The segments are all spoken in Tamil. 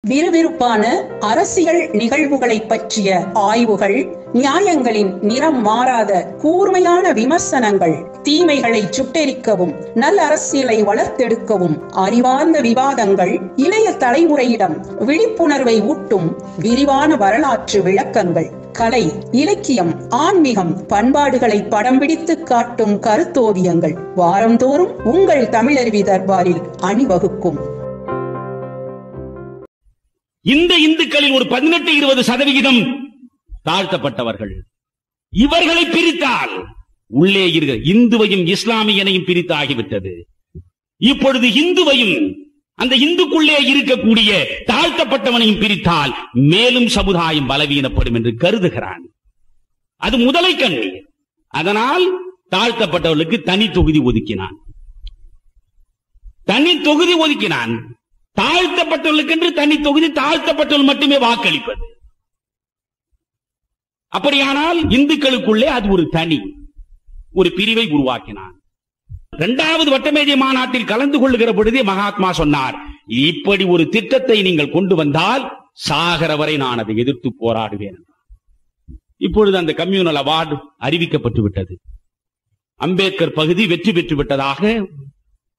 விறுவிறுப்பான அரசியல் நிகழ்வுகளை பற்றிய ஆய்வுகள், நியாயங்களின் நிறம் மாறாத கூர்மையான விமர்சனங்கள், தீமைகளை சுட்டெரிக்கவும் நல்ல அரசியலை வளர்த்தெடுக்கவும் அறிவார்ந்த விவாதங்கள், இளைய தலைமுறையிடம் விழிப்புணர்வை ஊட்டும் விரிவான வரலாற்று விளக்கங்கள், கலை, இலக்கியம், ஆன்மீகம், பண்பாடுகளை படம் பிடித்து காட்டும் கருத்தோவியங்கள் வாரந்தோறும் உங்கள் தமிழருவி தர்பாரில் அணிவகுக்கும். இந்த இந்துக்களில் ஒரு 18-20% தாழ்த்தப்பட்டவர்கள். இவர்களை பிரித்தால் உள்ளே இருக்கிற இந்துவையும் இஸ்லாமியனையும் பிரித்து ஆகிவிட்டது. இப்பொழுது இந்துவையும் அந்த இந்துக்குள்ளே இருக்கக்கூடிய தாழ்த்தப்பட்டவனையும் பிரித்தால் மேலும் சமுதாயம் பலவீனப்படும் என்று கருதுகிறான். அது முதலை கண்ணீர். அதனால் தாழ்த்தப்பட்டவர்களுக்கு தனி தொகுதி ஒதுக்கினான். தாழ்த்தப்பட்டவர்களுக்கு என்று தனி தொகுதி, தாழ்த்தப்பட்டவர்கள் மட்டுமே வாக்களிப்பது. அப்படியானால் இந்துக்களுக்குள்ளே அது ஒரு தனி ஒரு பிரிவை உருவாக்கினான். 2வது வட்டமேஜை மாநாட்டில் கலந்து கொள்ளுகிற பொழுதே மகாத்மா சொன்னார், இப்படி ஒரு திட்டத்தை நீங்கள் கொண்டு வந்தால் சாகர வரை நான் அதை எதிர்த்து போராடுவேன். இப்பொழுது அந்த கம்யூனல் அவார்டு அறிவிக்கப்பட்டு விட்டது. அம்பேத்கர் பகுதி வெற்றி பெற்று விட்டதாக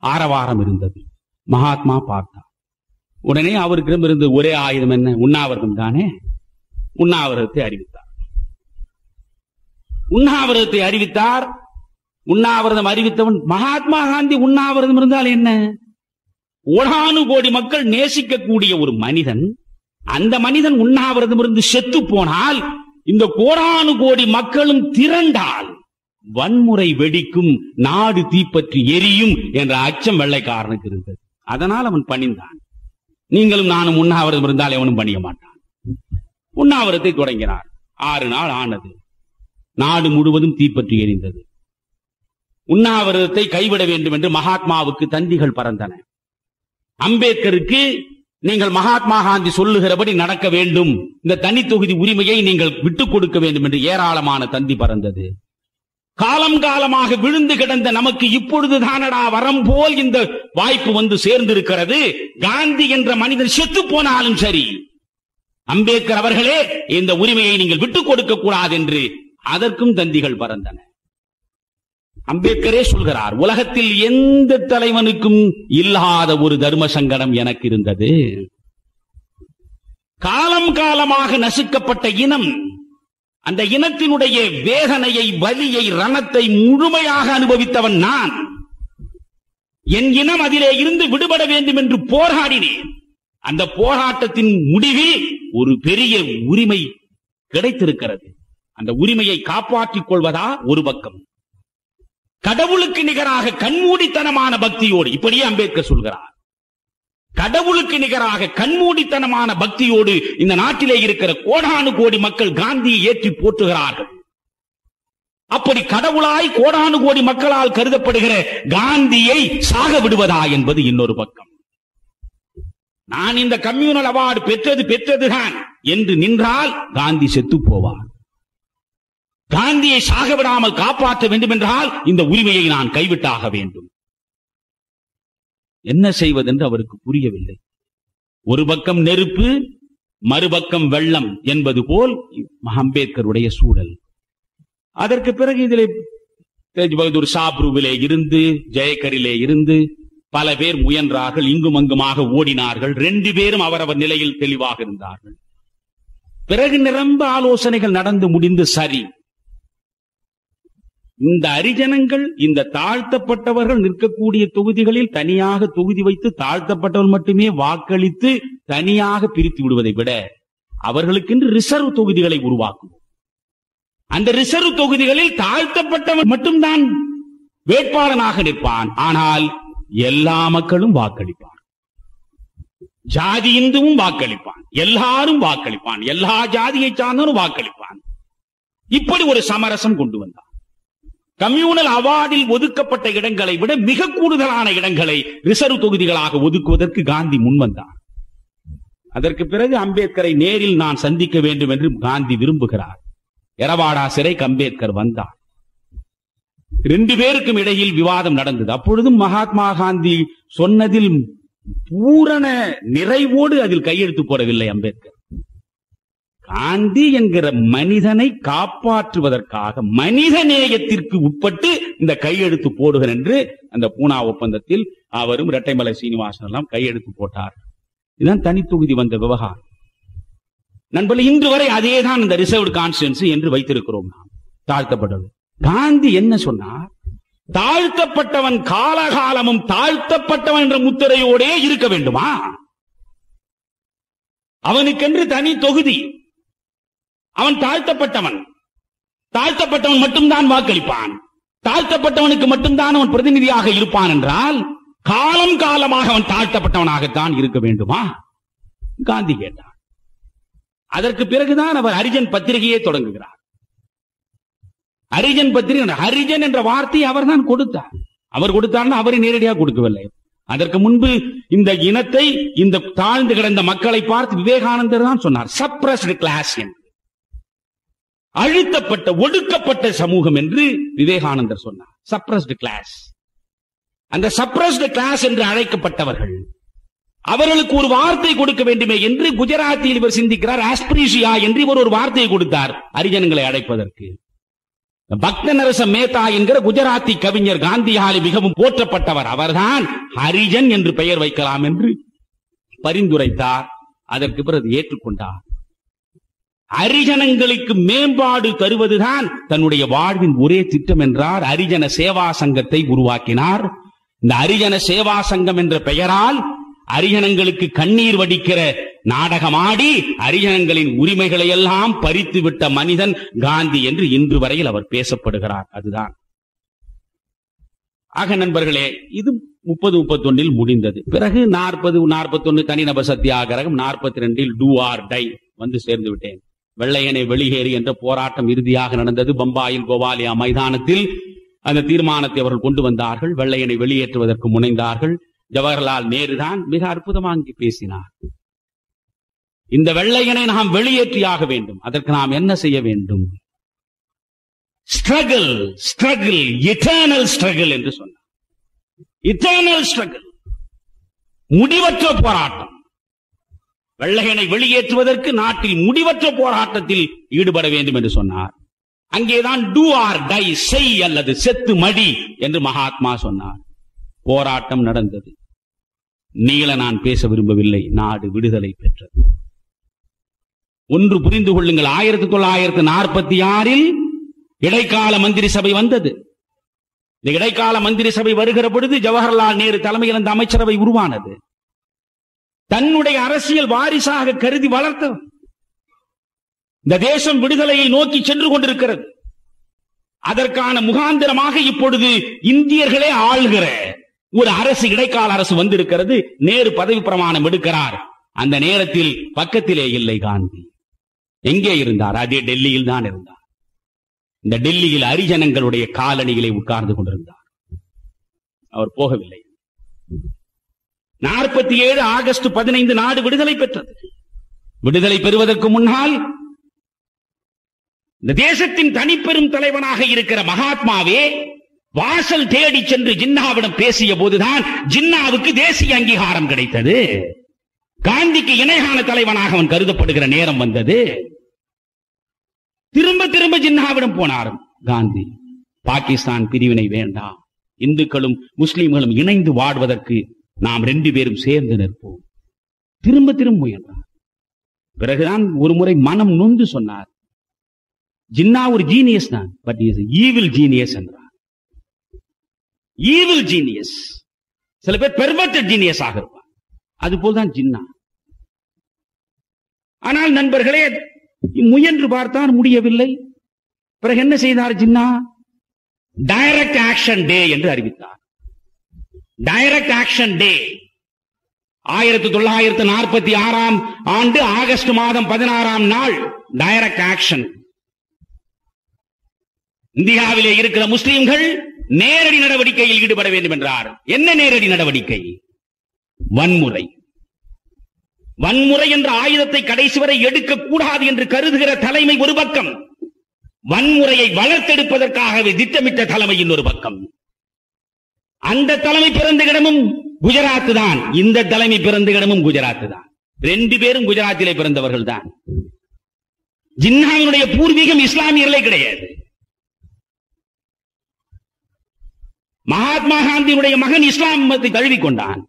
ஆரவாரம் இருந்தது. மகாத்மா பார்த்தார். உடனே அவருக்கு இருந்த ஒரே ஆயுதம் என்ன? உண்ணாவிரதம் தானே. உண்ணாவிரதத்தை அறிவித்தார். உண்ணாவிரதம் அறிவித்தவன் மகாத்மா காந்தி. உண்ணாவிரதம் இருந்தால் என்ன? 1 கோடி மக்கள் நேசிக்கக்கூடிய ஒரு மனிதன், அந்த மனிதன் உண்ணாவிரதம் இருந்து செத்து போனால் இந்த 1 கோடி மக்களும் திரண்டால் வன்முறை வெடிக்கும், நாடு தீப்பற்றி எரியும் என்ற அச்சம் வெள்ளைக்காரனுக்கு இருந்தது. அதனால் அவன் பணிந்தான். நீங்களும் நானும் உண்ணாவிரதம் இருந்தால் எவனும் பணிய மாட்டான். உண்ணாவிரதத்தை தொடங்கினார். 6 நாள் ஆனது. நாடு முழுவதும் தீப்பற்றி எரிந்தது. உண்ணாவிரதத்தை கைவிட வேண்டும் என்று மகாத்மாவுக்கு தந்திகள் பறந்தன. அம்பேத்கருக்கு நீங்கள் மகாத்மா காந்தி சொல்லுகிறபடி நடக்க வேண்டும், இந்த தனி தொகுதி உரிமையை நீங்கள் விட்டுக் கொடுக்க வேண்டும் என்று ஏராளமான தந்தி பறந்தது. காலம் காலமாக விழுந்து கிடந்த நமக்கு இப்பொழுது தானடா வரம் போல் இந்த வாய்ப்பு வந்து சேர்ந்திருக்கிறது. காந்தி என்ற மனிதன் செத்து போனாலும் சரி, அம்பேத்கர் அவர்களே இந்த உரிமையை நீங்கள் விட்டுக் கொடுக்க கூடாது என்று அதற்கும் தந்திகள் பறந்தன. அம்பேத்கரே சொல்கிறார், உலகத்தில் எந்த தலைவனுக்கும் இல்லாத ஒரு தர்ம சங்கடம் எனக்கு இருந்தது. காலம் காலமாக நசுக்கப்பட்ட இனம், அந்த இனத்தினுடைய வேதனையை, வலியை, ரணத்தை முழுமையாக அனுபவித்தவன் நான். என் இனம் அதிலே இருந்து விடுபட வேண்டும் என்று போராடினேன். அந்த போராட்டத்தின் முடிவில் ஒரு பெரிய உரிமை கிடைத்திருக்கிறது. அந்த உரிமையை காப்பாற்றிக் கொள்வதா ஒரு பக்கம், கடவுளுக்கு நிகராக கண்மூடித்தனமான பக்தியோடு, இப்படியே அம்பேத்கர் சொல்கிறார், கடவுளுக்கு நிகராக கண்மூடித்தனமான பக்தியோடு இந்த நாட்டிலே இருக்கிற 1 கோடி மக்கள் காந்தியை ஏற்றி போற்றுகிறார்கள். அப்படி கடவுளாய் 1 கோடி மக்களால் கருதப்படுகிற காந்தியை சாக விடுவதா என்பது இன்னொரு பக்கம். நான் இந்த கம்யூனல் அவார்டு பெற்றதுதான் என்று நின்றால் காந்தி செத்து போவார். காந்தியை சாக விடாமல் காப்பாற்ற வேண்டும் என்றால் இந்த உரிமையை நான் கைவிட்டாக வேண்டும். என்ன செய்வதென்று அவருக்கு புரியவில்லை. ஒரு பக்கம் நெருப்பு, மறுபக்கம் வெள்ளம் என்பது போல் அம்பேத்கருடைய சூழல். அதற்கு பிறகு இதிலே தேஜ் பகதூர் சாப்ருவிலே இருந்து, ஜெயக்கரிலே இருந்து பல பேர் முயன்றார்கள். இங்கும் அங்குமாக ஓடினார்கள். 2 பேரும் அவரவர் நிலையில் தெளிவாக இருந்தார்கள். பிறகு நிரம்ப ஆலோசனைகள் நடந்து முடிந்து சரி, இந்த அரிஜனங்கள், இந்த தாழ்த்தப்பட்டவர்கள் நிற்கக்கூடிய தொகுதிகளில் தனியாக தொகுதி வைத்து தாழ்த்தப்பட்டவர்கள் மட்டுமே வாக்களித்து தனியாக பிரித்து விடுவதை விட அவர்களுக்கென்று ரிசர்வ் தொகுதிகளை உருவாக்குவோம். அந்த ரிசர்வ் தொகுதிகளில் தாழ்த்தப்பட்டவன் மட்டும்தான் வேட்பாளனாக நிற்பான். ஆனால் எல்லா மக்களும் வாக்களிப்பான். ஜாதி இந்துவும் வாக்களிப்பான், எல்லாரும் வாக்களிப்பான், எல்லா ஜாதியை சார்ந்தவரும் வாக்களிப்பான். இப்படி ஒரு சமரசம் கொண்டு வந்தான். கம்யூனல் அவார்டில் ஒதுக்கப்பட்ட இடங்களை விட மிக கூடுதலான இடங்களை ரிசர்வ் தொகுதிகளாக ஒதுக்குவதற்கு காந்தி முன்வந்தார். அதற்கு பிறகு அம்பேத்கரை நேரில் நான் சந்திக்க வேண்டும் என்று காந்தி விரும்புகிறார். எரவாடா சிறைக்கு அம்பேத்கர் வந்தார். 2 பேருக்கும் இடையில் விவாதம் நடந்தது. அப்பொழுதும் மகாத்மா காந்தி சொன்னதில் பூரண நிறைவோடு அதில் கையெழுத்து போடவில்லை அம்பேத்கர். காந்தி என்கிற மனிதனை காப்பாற்றுவதற்காக மனித நேயத்திற்கு உட்பட்டு இந்த கையெழுத்து போடுகிறேன் என்று அந்த பூனா ஒப்பந்தத்தில் அவரும் இரட்டைமலை சீனிவாசன் எல்லாம் கையெழுத்து போட்டார். இதுதான் தனி தொகுதி வந்த விவகாரம். நண்பர்களே, இன்று வரை அதேதான் இந்த ரிசர்வ்டு கான்ஸ்டிட்யூன்சி என்று வைத்திருக்கிறோம். நாம் தாழ்த்தப்பட்டது. காந்தி என்ன சொன்னார்? தாழ்த்தப்பட்டவன் காலகாலமும் தாழ்த்தப்பட்டவன் என்ற முத்திரையோடே இருக்க வேண்டுமா? அவனுக்கென்று தனி தொகுதி. அவன் தாழ்த்தப்பட்டவன். தாழ்த்தப்பட்டவன் மட்டும்தான் வாக்களிப்பான். தாழ்த்தப்பட்டவனுக்கு மட்டும்தான் அவன் பிரதிநிதியாக இருப்பான் என்றால் காலம் காலமாக அவன் தாழ்த்தப்பட்டவனாகத்தான் இருக்க வேண்டுமா? காந்தி கேட்டார். அதற்கு பிறகுதான் அவர் ஹரிஜன் பத்திரிகையை தொடங்குகிறார். ஹரிஜன் பத்திரிகை, ஹரிஜன் என்ற வார்த்தையை அவர் தான் கொடுத்தார். அவர் கொடுத்தார்னா அவரை நேரடியாக கொடுக்கவில்லை. அதற்கு முன்பு இந்த இனத்தை, இந்த தாழ்ந்து கிடந்த மக்களை பார்த்து விவேகானந்தர் தான் சொன்னார், சப்ரஸ்டு கிளாஸ் என்று, அழுத்தப்பட்ட ஒடுக்கப்பட்ட சமூகம் என்று விவேகானந்தர் சொன்னார். Suppressed class. அந்த சப்ரஸ்டு கிளாஸ் என்று அழைக்கப்பட்டவர்கள், அவர்களுக்கு ஒரு வார்த்தை கொடுக்க வேண்டுமே என்று குஜராத்தில் இவர் சிந்திக்கிறார். ஆஸ்பிரிஷியா என்று இவர் ஒரு வார்த்தையை கொடுத்தார் ஹரிஜனங்களை அழைப்பதற்கு. பக்த நரச மேத்தா என்கிற குஜராத்தி கவிஞர் காந்தியால் மிகவும் போற்றப்பட்டவர். அவர்தான் ஹரிஜன் என்று பெயர் வைக்கலாம் என்று பரிந்துரைத்தார். அதற்கு பிறகு ஏற்றுக்கொண்டார். ஹரிஜனங்களுக்கு மேம்பாடு தருவதுதான் தன்னுடைய வாழ்வின் ஒரே திட்டம் என்றார். ஹரிஜன சேவா சங்கத்தை உருவாக்கினார். இந்த ஹரிஜன சேவா சங்கம் என்ற பெயரால் ஹரிஜனங்களுக்கு கண்ணீர் வடிக்கிற நாடகமாடி ஹரிஜனங்களின் உரிமைகளை எல்லாம் பறித்து விட்ட மனிதன் காந்தி என்று இன்று வரையில் அவர் பேசப்படுகிறார். அதுதான். ஆக நண்பர்களே, இது 30-31 முடிந்தது. பிறகு 40-41 தனிநபர் சத்தியாகிரகம், 42 டூ ஆர் டை வந்து சேர்ந்து விட்டேன். வெள்ளையனை வெளியேறி என்ற போராட்டம் இறுதியாக நடந்தது. பம்பாயில் கோவாலியா மைதானத்தில் அந்த தீர்மானத்தை அவர்கள் கொண்டு வந்தார்கள். வெள்ளையனை வெளியேற்றுவதற்கு முனைந்தார்கள். ஜவஹர்லால் நேரு தான் மிக அற்புதமாக பேசினார். இந்த வெள்ளையனை நாம் வெளியேற்றியாக வேண்டும். அதற்கு நாம் என்ன செய்ய வேண்டும்? ஸ்ட்ரகிள், ஸ்ட்ரகிள், இட்டர்னல் ஸ்ட்ரகிள் என்று சொன்னார். இட்டர்னல் ஸ்ட்ரகிள், முடிவற்ற போராட்டம். வெள்ளையனை வெளியேற்றுவதற்கு நாட்டில் முடிவற்ற போராட்டத்தில் ஈடுபட வேண்டும் என்று சொன்னார். அங்கேதான் டூ ஆர் டை, செய் அல்லது செத்து மடி என்று மகாத்மா சொன்னார். போராட்டம் நடந்தது. நீள நான் பேச விரும்பவில்லை. நாடு விடுதலை பெற்றது. ஒன்று புரிந்து கொள்ளுங்கள், 1946 இடைக்கால மந்திரி சபை வந்தது. இந்த இடைக்கால மந்திரி சபை வருகிற பொழுது ஜவஹர்லால் நேரு தலைமையில் அந்த அமைச்சரவை உருவானது. தன்னுடைய அரசியல் வாரிசாக கருதி வளர்த்தவர். இந்த தேசம் விடுதலையை நோக்கி சென்று கொண்டிருக்கிறது. அதற்கான முகாந்திரமாக இப்பொழுது இந்தியர்களே ஆள்கிற ஒரு அரசு, இடைக்கால அரசு வந்திருக்கிறது. நேரு பதவி பிரமாணம் எடுக்கிறார். அந்த நேரத்தில் பக்கத்திலே இல்லை காந்தி. எங்கே இருந்தார்? அதே டெல்லியில் தான் இருந்தார். இந்த டெல்லியில் ஹரிஜனங்களுடைய காலணிகளை உட்கார்ந்து கொண்டிருந்தார். அவர் போகவில்லை. 47 ஆகஸ்ட் 15 நாடு விடுதலை பெற்றது. விடுதலை பெறுவதற்கு முன்னால் இந்த தேசத்தின் தனிப்பெரும் தலைவனாக இருக்கிற மகாத்மாவே வாசல் தேடி சென்று ஜின்னாவிடம் பேசிய போதுதான் ஜின்னாவுக்கு தேசிய அங்கீகாரம் கிடைத்தது. காந்திக்கு இணையான தலைவனாக அவன் கருதப்படுகிற நேரம் வந்தது. திரும்ப திரும்ப ஜின்னாவிடம் போனார் காந்தி. பாகிஸ்தான் பிரிவினை வேண்டாம், இந்துக்களும் முஸ்லிம்களும் இணைந்து வாழ்வதற்கு நாம் 2 பேரும் சேர்ந்து நிற்போம். திரும்ப திரும்ப முயன்றார். பிறகுதான் ஒரு முறை மனம் நொந்து சொன்னார், ஜின்னா ஒரு ஜீனியஸ் தான், பட் இஸ் ஈவில் ஜீனியஸ் என்றார். Evil genius. சில பேர் பெர்வர்டட் ஜீனியஸ் ஆக இருப்பார். அதுபோல்தான் ஜின்னா. ஆனால் நண்பர்களே, முயன்று பார்த்தார், முடியவில்லை. பிறகு என்ன செய்தார் ஜின்னா? டைரக்ட் ஆக்ஷன் டே என்று அறிவித்தார். டைரக்ட் ஆக்ஷன் டே 1946 ஆகஸ்ட் மாதம் 16 நாள் டைரக்ட் ஆக்ஷன். இந்தியாவிலே இருக்கிற முஸ்லிம்கள் நேரடி நடவடிக்கையில் ஈடுபட வேண்டும் என்றார். என்ன நேரடி நடவடிக்கை? வன்முறை. வன்முறை என்ற ஆயுதத்தை கடைசி வரை எடுக்கக்கூடாது என்று கருதுகிற தலைமை ஒரு பக்கம், வன்முறையை வளர்த்தெடுப்பதற்காகவே திட்டமிட்ட தலைமை இன்னொரு பக்கம். அந்த தலைமை பிறந்த இடமும் குஜராத் தான். இந்த தலைமை பிறந்த இடமும் குஜராத் தான். 2 பேரும் குஜராத்திலே பிறந்தவர்கள் தான். ஜின்னாவினுடைய பூர்வீகம் இஸ்லாமியர்களே கிடையாது. மகாத்மா காந்தியினுடைய மகன் இஸ்லாம் மதத்தை தழுவிக்கொண்டான்.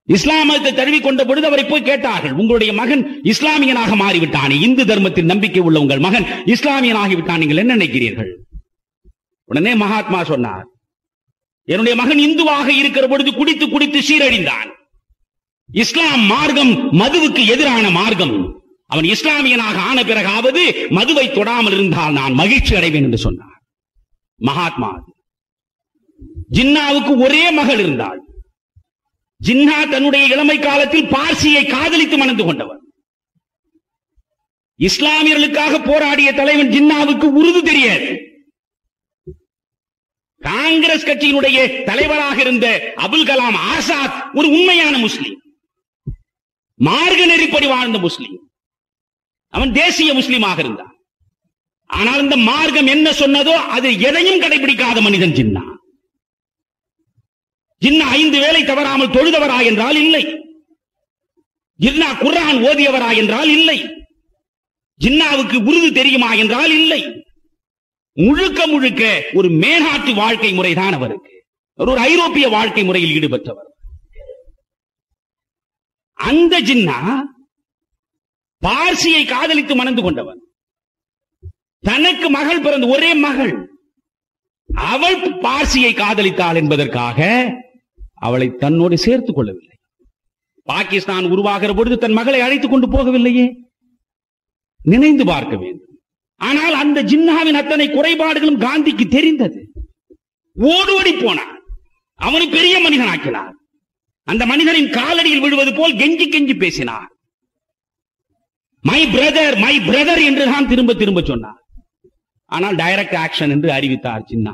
இஸ்லாம் மதத்தை தழுவிக்கொண்ட பொழுது அவரை போய் கேட்டார்கள், உங்களுடைய மகன் இஸ்லாமியனாக மாறிவிட்டான், இந்து தர்மத்தில் நம்பிக்கை உள்ள உங்கள் மகன் இஸ்லாமியனாகிவிட்டான், நீங்கள் என்ன நினைக்கிறீர்கள்? உடனே மகாத்மா சொன்னார், என்னுடைய மகன் இந்துவாக இருக்கிற பொழுது குடித்து குடித்து சீரழிந்தான். இஸ்லாம் மார்க்கம் மதுவுக்கு எதிரான மார்க்கம். அவன் இஸ்லாமியனாக ஆன பிறகாவது மதுவை தொடாமல் இருந்தால் நான் மகிழ்ச்சி அடைவேன் என்று சொன்னார் மகாத்மா. ஜின்னாவுக்கு ஒரே மகள் இருந்தாள். ஜின்னா தன்னுடைய இளமை காலத்தில் பார்சியை காதலித்து மணந்து கொண்டவர். இஸ்லாமியர்களுக்காக போராடிய தலைவன் ஜின்னாவுக்கு உருது தெரியாது. காங்கிரஸ் கட்சியினுடைய தலைவராக இருந்த அபுல் கலாம் ஆசாத் ஒரு உண்மையான முஸ்லிம், மார்க்க நெறிப்படி வாழ்ந்த முஸ்லிம். அவன் தேசிய முஸ்லிமாக இருந்தான். ஆனால் இந்த மார்க்கம் என்ன சொன்னதோ அது எதையும் கடைபிடிக்காத மனிதன் ஜின்னா. ஜின்னா 5 வேளை தவறாமல் தொழுதவரா என்றால் இல்லை. ஜின்னா குர்ஆன் ஓதியவரா என்றால் இல்லை. ஜின்னாவுக்கு உருது தெரியுமா என்றால் இல்லை. முழுக்க முழுக்க ஒரு மேனாட்டு வாழ்க்கை முறைதான் அவருக்கு. ஒரு ஐரோப்பிய வாழ்க்கை முறையில் ஈடுபட்டவர். அந்த ஜின்னா பார்சியை காதலித்து மணந்து கொண்டவன். தனக்கு மகள் பிறந்த ஒரே மகள், அவள் பார்சியை காதலித்தாள் என்பதற்காக அவளை தன்னோடு சேர்த்துக் கொள்ளவில்லை. பாகிஸ்தான் உருவாகிற பொழுது தன் மகளை அழைத்துக் கொண்டு போகவில்லையே, நினைந்து பார்க்க வேண்டும். ஆனால் அந்த ஜின்னாவின் அத்தனை குறைபாடுகளும் காந்திக்கு தெரிந்தது. ஓடோடி போனார், அவனை பெரிய மனிதனாக்கினார். அந்த மனிதனின் காலடியில் விழுவது போல் கெஞ்சி கெஞ்சி பேசினார். மை பிரதர் என்று தான் திரும்ப திரும்ப சொன்னார். ஆனால் டைரக்ட் ஆக்ஷன் என்று அறிவித்தார் ஜின்னா.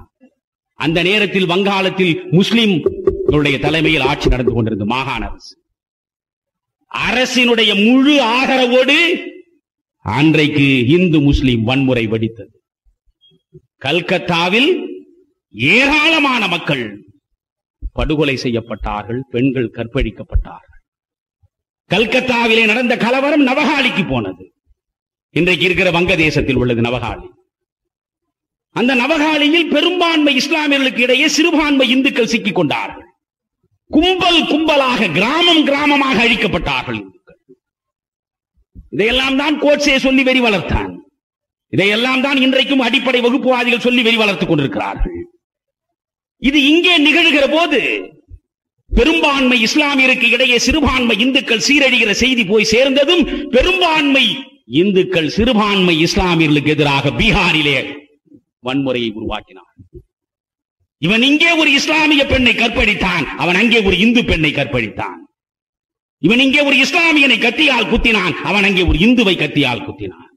அந்த நேரத்தில் வங்காளத்தில் முஸ்லிம் தலைமையில் ஆட்சி நடந்து கொண்டிருந்த மாகாண அரசு, அரசினுடைய முழு ஆதரவோடு அன்றைக்கு இந்து முஸ்லிம் வன்முறை வெடித்தது. கல்கத்தாவில் ஏராளமான மக்கள் படுகொலை செய்யப்பட்டார்கள், பெண்கள் கற்பழிக்கப்பட்டார்கள். கல்கத்தாவிலே நடந்த கலவரம் நவகாலிக்கு போனது. இன்றைக்கு இருக்கிற வங்கதேசத்தில் உள்ளது நவகாலி. அந்த நவகாலியில் பெரும்பான்மை இஸ்லாமியர்களுக்கு இடையே சிறுபான்மை இந்துக்கள் சிக்கிக் கொண்டார்கள். கும்பல் கும்பலாக கிராமம் கிராமமாக அழிக்கப்பட்டார்கள் இந்துக்கள். இதையெல்லாம் தான் கோட்சே சொல்லி வெறி வளர்த்தான். இதையெல்லாம் தான் இன்றைக்கும் அடிப்படை வகுப்புவாதிகள் சொல்லி வெறி வளர்த்துக் கொண்டிருக்கிறார்கள். இது இங்கே நிகழ்கிற போது பெரும்பான்மை இஸ்லாமியருக்கு இடையே சிறுபான்மை இந்துக்கள் சீரழிகிற செய்தி போய் சேர்ந்ததும் பெரும்பான்மை இந்துக்கள் சிறுபான்மை இஸ்லாமியர்களுக்கு எதிராக பீகாரிலே வன்முறையை உருவாக்கினார். இவன் இங்கே ஒரு இஸ்லாமிய பெண்ணை கற்பழித்தான், அவன் அங்கே ஒரு இந்து பெண்ணை கற்பழித்தான். இவன் இங்கே ஒரு இஸ்லாமியனை கத்தியால் குத்தினான், அவன் அங்கே ஒரு இந்துவை கத்தியால் குத்தினான்.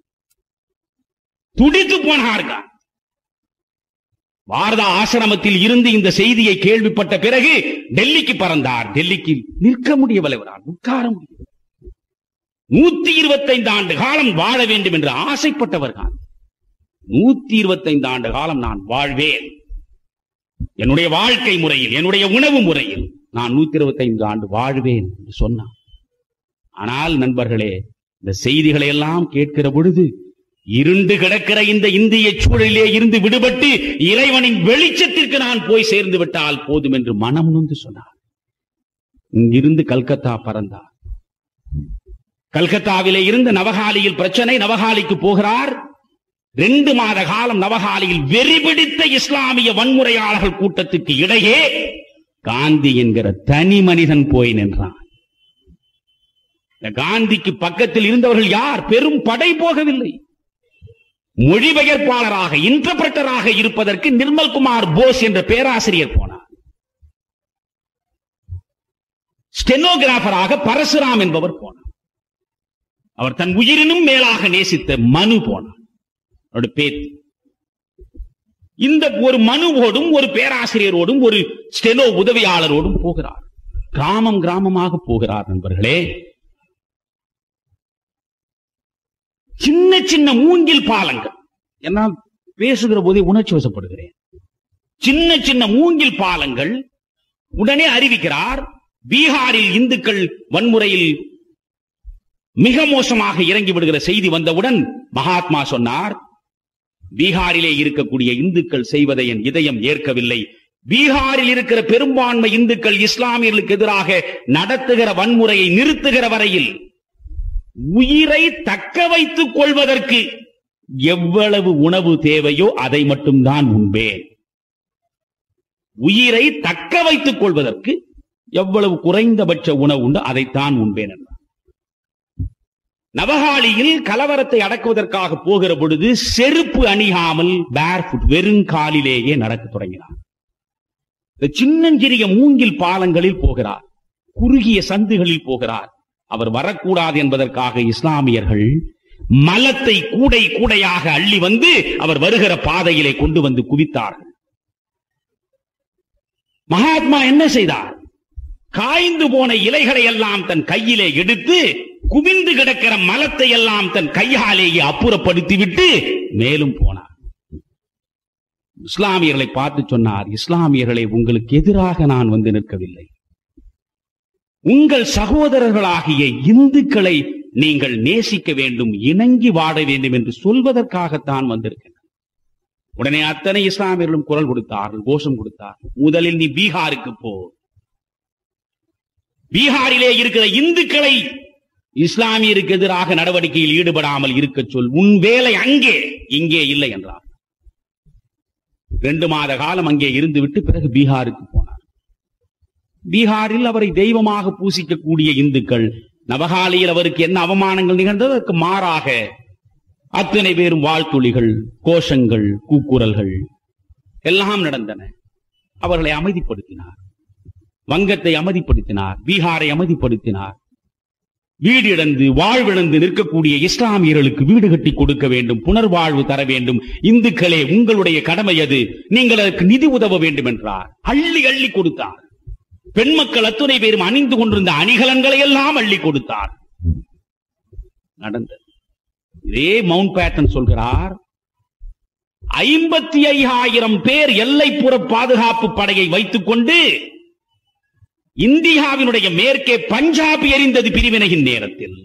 துடித்து போனார்கள். வாரதா ஆசிரமத்தில் இருந்து இந்த செய்தியை கேள்விப்பட்ட பிறகு டெல்லிக்கு பறந்தார். டெல்லிக்கு நிற்க முடியவில்லை, உட்கார முடியவில்லை. 125 ஆண்டு காலம் வாழ வேண்டும் என்று ஆசைப்பட்டவர் தான். 125 ஆண்டு காலம் நான் வாழ்வேன், என்னுடைய வாழ்க்கை முறையில், என்னுடைய உணவு முறையில் நான் 125 ஆண்டு வாழ்வேன் என்று சொன்னார். ஆனால் நண்பர்களே, இந்த செய்திகளை எல்லாம் கேட்கிற பொழுது இருண்டு கிடக்கிற இந்த இந்திய சூழலிலே இருந்து விடுபட்டு இறைவனின் வெளிச்சத்திற்கு நான் போய் சேர்ந்து விட்டால் போதும் என்று மனம் நொந்து சொன்னார். இங்கிருந்து கல்கத்தா பறந்தார். கல்கத்தாவிலே இருந்து நவகாலியில் பிரச்சனை, நவகாலிக்கு போகிறார். 2 மாத காலம் நவகாலியில் வெறிபிடித்த இஸ்லாமிய வன்முறையாளர்கள் கூட்டத்துக்கு இடையே காந்தி என்கிற தனி மனிதன் போய் நின்றான். காந்திக்கு பக்கத்தில் இருந்தவர்கள் யார்? பெரும் படை போகவில்லை. மொழிபெயர்ப்பாளராக, இன்டர்பிரட்டராக இருப்பதற்கு நிர்மல் குமார் போஸ் என்ற பேராசிரியர் போனார். ஸ்டெனோகிராபராக பரசுராம் என்பவர் போனார். அவர் தன் உயிரினும் மேலாக நேசித்த மனு போனார். அவருடைய பேத்தி. இந்த ஒரு மனுவோடும் ஒரு பேராசிரியரோடும் ஒரு ஸ்டெனோ உதவியாளரோடும் போகிறார். கிராமம் கிராமமாக போகிறார். நண்பர்களே, சின்ன சின்ன மூங்கில் பாலங்கள், என்னால் பேசுகிற போதே உணர்ச்சி வசப்படுகிறேன். சின்ன சின்ன மூங்கில் பாலங்கள். உடனே அறிவிக்கிறார், பீகாரில் இந்துக்கள் வன்முறையில் மிக மோசமாக இறங்கி விடுகிற செய்தி வந்தவுடன் மகாத்மா சொன்னார், பீகாரிலே இருக்கக்கூடிய இந்துக்கள் செய்வதை என் இதயம் ஏற்கவில்லை. பீகாரில் இருக்கிற பெரும்பான்மை இந்துக்கள் இஸ்லாமியர்களுக்கு எதிராக நடத்துகிற வன்முறையை நிறுத்துகிற வரையில் உயிரை தக்க வைத்துக் கொள்வதற்கு எவ்வளவு உணவு தேவையோ அதை மட்டும்தான் உண்பேன். உயிரை தக்க வைத்துக் கொள்வதற்கு எவ்வளவு குறைந்தபட்ச உணவு உண்டு அதைத்தான் உண்பேன் என்றார். நவகாளியில் கலவரத்தை அடக்குவதற்காக போகிற பொழுது செருப்பு அணியாமல் பேர்ஃபுட் வெறுங்காலிலேயே நடக்க தொடங்கினார். சின்னஞ்சிறிய மூங்கில் பாலங்களில் போகிறார், குறுகிய சந்துகளில் போகிறார். அவர் வரக்கூடாது என்பதற்காக இஸ்லாமியர்கள் மலத்தை கூடை கூடையாக அள்ளி வந்து அவர் வருகிற பாதையிலே கொண்டு வந்து குவித்தார்கள். மகாத்மா என்ன செய்தார்? காய்ந்து போன இலைகளை எல்லாம் தன் கையிலே எடுத்து குவிந்து கிடக்கிற மலத்தை எல்லாம் தன் கையாலேயே அப்புறப்படுத்திவிட்டு மேலும் போனார். இஸ்லாமியர்களை பார்த்து சொன்னார், இஸ்லாமியர்களை உங்களுக்கு எதிராக நான் வந்து நிற்கவில்லை. உங்கள் சகோதரர்களாகிய இந்துக்களை நீங்கள் நேசிக்க வேண்டும், இணங்கி வாழ வேண்டும் என்று சொல்வதற்காகத்தான் வந்திருக்கிறேன். உடனே அத்தனை இஸ்லாமியர்களும் குரல் கொடுத்தார்கள், கோஷம் கொடுத்தார்கள். முதலில் நீ பீகாருக்கு போ, பீகாரிலே இருக்கிற இந்துக்களை இஸ்லாமியருக்கு எதிராக நடவடிக்கையில் ஈடுபடாமல் இருக்க சொல், உன் வேலை அங்கே, இங்கே இல்லை என்றார். 2 மாத காலம் அங்கே இருந்துவிட்டு பிறகு பீகாருக்கு போனார். பீகாரில் அவரை தெய்வமாக பூசிக்கக்கூடிய இந்துக்கள், நவகாலியில் அவருக்கு என்ன அவமானங்கள் நிகழ்ந்தது அதற்கு மாறாக அத்தனை பேரும் வாழ்த்துளிகள், கோஷங்கள், கூக்குரல்கள் எல்லாம் நடந்தன. அவர்களை அமைதிப்படுத்தினார், வங்கத்தை அமைதிப்படுத்தினார், பீகாரை அமைதிப்படுத்தினார். வீடு இழந்து வாழ்விழந்து நிற்கக்கூடிய இஸ்லாமியர்களுக்கு வீடு கட்டி கொடுக்க வேண்டும், புனர்வாழ்வு தர வேண்டும். இந்துக்களே, உங்களுடைய கடமை அது, நீங்கள் அதற்கு நிதி உதவ வேண்டும் என்றார். அள்ளி அள்ளி கொடுத்தார். பெண் மக்கள் அத்துணை பேரும் அணிந்து கொண்டிருந்த அணிகலன்களை எல்லாம் அள்ளி கொடுத்தார். நடந்தது. இதே மவுண்ட் பேட்டன் சொல்கிறார், 55,000 பேர் எல்லைப்புற பாதுகாப்பு படையை வைத்துக் கொண்டு இந்தியாவினுடைய மேற்கே பஞ்சாப் எரிந்தது. பிரிவினையின் நேரத்தில்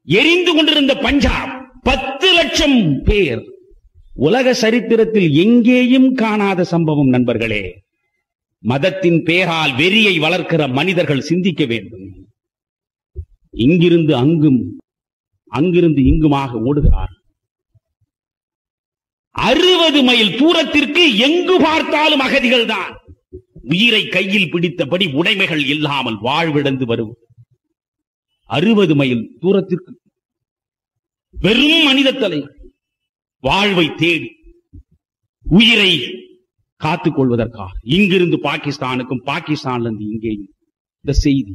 எரிந்து கொண்டிருந்த பஞ்சாப் 10 லட்சம் பேர். உலக சரித்திரத்தில் எங்கேயும் காணாத சம்பவம் நண்பர்களே. மதத்தின் பேரால் வெறியை வளர்க்கிற மனிதர்கள் சிந்திக்க வேண்டும். இங்கிருந்து அங்கும், அங்கிருந்து இங்குமாக ஓடுகிறார். 60 மைல் தூரத்திற்கு எங்கு பார்த்தாலும் அகதிகள் தான். உயிரை கையில் பிடித்தபடி உடைமைகள் இல்லாமல் வாழ்விழந்து வரும் 60 மைல் தூரத்திற்கு வெறும் மனித தலைகள் வாழ்வை தேடி உயிரை காத்துக் கொள்வதற்காக இங்கிருந்து பாகிஸ்தானுக்கும், பாகிஸ்தானிலிருந்து இங்கேயும் இந்த செய்தி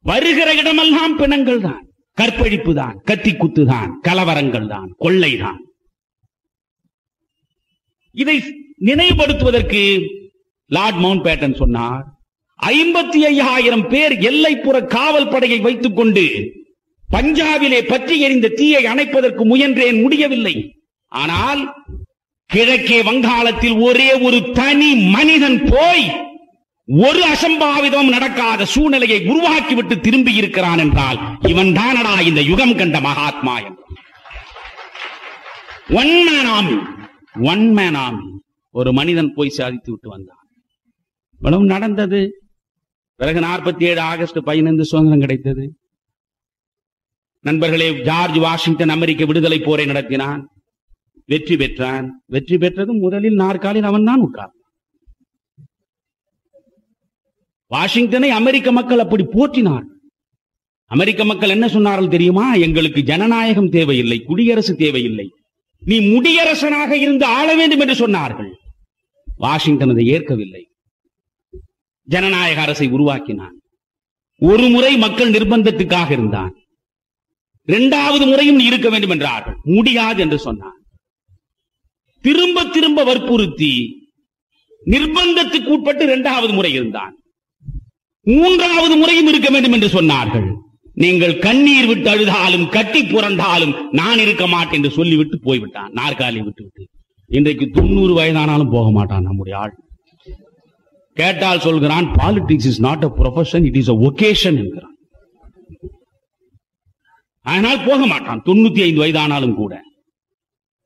வருகிற இடமெல்லாம் பிணங்கள் தான், கற்பழிப்பு தான், கத்தி குத்து தான், கலவரங்கள் தான், கொள்ளை தான். இதை நினைவுபடுத்துவதற்கு லார்ட் மவுண்ட் பேட்டன் சொன்னார், 55,000 பேர் எல்லைப்புற காவல் படையை வைத்துக் கொண்டு பஞ்சாபிலே பற்றி எரிந்த தீயை அணைப்பதற்கு முயன்றேன், முடியவில்லை. ஆனால் கிழக்கே வங்காளத்தில் ஒரே ஒரு தனி மனிதன் போய் ஒரு அசம்பாவிதம் நடக்காத சூழ்நிலையை உருவாக்கிவிட்டு திரும்பி இருக்கிறான் என்றால் இவன் தானடா இந்த யுகம் கண்ட மகாத்மா என்றான். ஒன் மேன் ஆர்மி, ஒரு மனிதன் போய் சாதித்து விட்டு வந்தான். இவ்வளவு நடந்தது. பிறகு 47 ஆகஸ்ட் 15 சுதந்திரம் கிடைத்தது. நண்பர்களே, ஜார்ஜ் வாஷிங்டன் அமெரிக்க விடுதலை போரை நடத்தினான், வெற்றி பெற்றான். வெற்றி பெற்றதும் முதலில் நாற்காலில் அவன் தான் உட்கார்ந்தான். வாஷிங்டனை அமெரிக்க மக்கள் அப்படி போற்றினார். அமெரிக்க மக்கள் என்ன சொன்னார்கள் தெரியுமா? எங்களுக்கு ஜனநாயகம் தேவையில்லை, குடியரசு தேவையில்லை, நீ முடியரசனாக இருந்து ஆள வேண்டும் என்று சொன்னார்கள். வாஷிங்டன் அதை ஏற்கவில்லை. ஜனநாயக அரசை உருவாக்கினான். ஒரு முறை மக்கள் நிர்பந்தத்துக்காக இருந்தான், 2வது முறையும் இருக்க வேண்டும் என்றார்கள், முடியாது என்று சொன்னான். திரும்ப திரும்ப வற்புறுத்தி நிர்பந்தத்துக்கு உட்பட்டு 2வது முறை இருந்தான். 3வது முறையும் இருக்க வேண்டும் என்று சொன்னார்கள். நீங்கள் கண்ணீர் விட்டு அழுதாலும் கட்டி புரண்டாலும் நான் இருக்க மாட்டேன் என்று சொல்லிவிட்டு போய்விட்டான், நாற்காலி விட்டு விட்டு. இன்றைக்கு 90 வயதானாலும் போக மாட்டான் நம்முடைய ஆள். கேட்டால் சொல்கிறான், politics is not a profession, it is a vocation என்கிறான். அதனால் போக மாட்டான். 95 வயதானாலும் கூட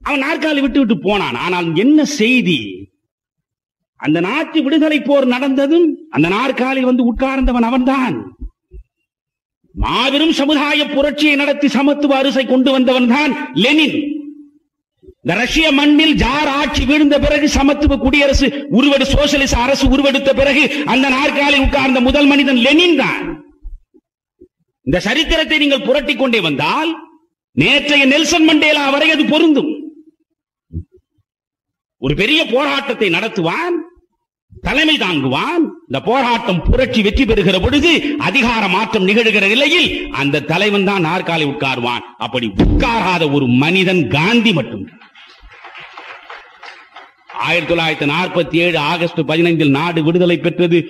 அவன் நாற்காலி விட்டு விட்டு போனான். ஆனால் என்ன செய்தி? அந்த நாட்டு விடுதலை போர் நடந்ததும் அந்த நாற்காலி வந்து உட்கார்ந்தவன் அவன்தான். மாபெரும் சமுதாய புரட்சியை நடத்தி சமத்துவ அரசை கொண்டு வந்தவன் தான் லெனின். இந்த ரஷ்ய மண்ணில் ஜார் ஆட்சி வீழ்ந்த பிறகு சமத்துவ குடியரசு சோசியலிச அரசு உருவெடுத்த பிறகு அந்த நாற்காலி உட்கார்ந்த முதல் மனிதன் லெனின் தான். இந்த சரித்திரத்தை நீங்கள் புரட்டிக் கொண்டே வந்தால் நேற்றைய நெல்சன் மண்டேலா வரை அது பொருந்தும். ஒரு பெரிய போராட்டத்தை நடத்துவான், தலைமை தாங்குவான். இந்த போராட்டம் புரட்சி வெற்றி பெறுகிற பொழுது அதிகார மாற்றம் நிகழ்கிற நிலையில் அந்த தலைவன் தான் நாற்காலி உட்காருவான். அப்படி உட்காராத ஒரு மனிதன் காந்தி மட்டும். 1947 ஆகஸ்ட் 15 நாடு விடுதலை பெற்றது.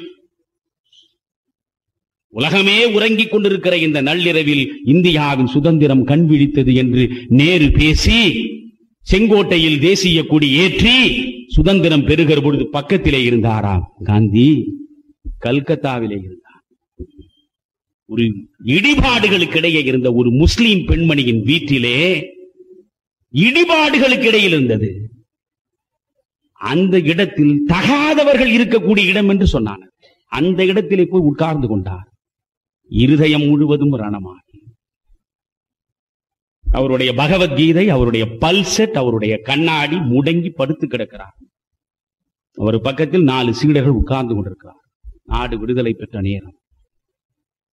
உலகமே உறங்கிக் கொண்டிருக்கிற இந்த நள்ளிரவில் இந்தியாவின் சுதந்திரம் கண்விழித்தது என்று நேரு பேசி செங்கோட்டையில் தேசிய கொடி ஏற்றி சுதந்திரம் பெறுகிற பொழுது பக்கத்திலே இருந்தாராம் காந்தி. கல்கத்தாவிலே இருந்தார். ஒரு இடிபாடுகளுக்கு இடையே இருந்த ஒரு முஸ்லிம் பெண்மணியின் வீட்டிலே இடிபாடுகளுக்கு இடையில் இருந்தது. அந்த இடத்தில் தகாதவர்கள் இருக்கக்கூடிய இடம் என்று சொன்னார். அந்த இடத்திலே போய் உட்கார்ந்து கொண்டார். இருதயம் முழுவதும் ரணமாகி அவருடைய பகவத்கீதை, அவருடைய பல்செட், அவருடைய கண்ணாடி முடங்கி படுத்து கிடக்கிறார். அவர் பக்கத்தில் 4 சீடர்கள் உட்கார்ந்து கொண்டிருக்கிறார். நாடு விடுதலை பெற்ற நேரம்.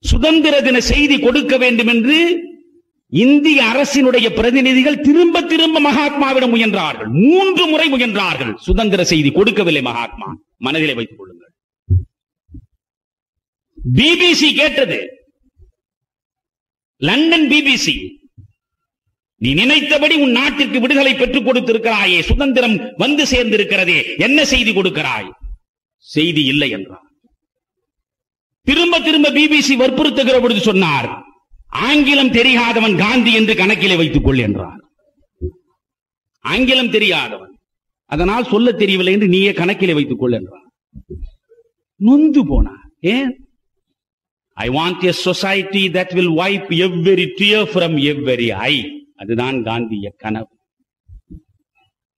சுதந்திர தின செய்தி கொடுக்க வேண்டும் என்று இந்திய அரசினுடைய பிரதிநிதிகள் திரும்ப திரும்ப மகாத்மாவிடம் முயன்றார்கள். 3 முறை முயன்றார்கள். சுதந்திர செய்தி கொடுக்கவில்லை மகாத்மா. மனதிலே வைத்துக் கொள்ளுங்கள். பிபிசி கேட்டது. லண்டன் பிபிசி, நீ நினைத்தபடி உன் நாட்டிற்கு விடுதலை பெற்றுக் கொடுத்திருக்கிறாயே, சுதந்திரம் வந்து சேர்ந்திருக்கிறதே, என்ன செய்தி கொடுக்கிறாய்? செய்தி இல்லை என்றார். திரும்ப திரும்ப பிபிசி வற்புறுத்துகிற பொழுது சொன்னார், ஆங்கிலம் தெரியாதவன் காந்தி என்று கணக்கிலே வைத்துக் கொள் என்றார். ஆங்கிலம் தெரியாதவன், அதனால் சொல்ல தெரியவில்லை என்று நீயே கணக்கிலே வைத்துக் கொள் என்றார். நொந்து போனார். ஏன்? I want a society that will wipe every tear from every eye. அதுதான் காந்திய கனவு.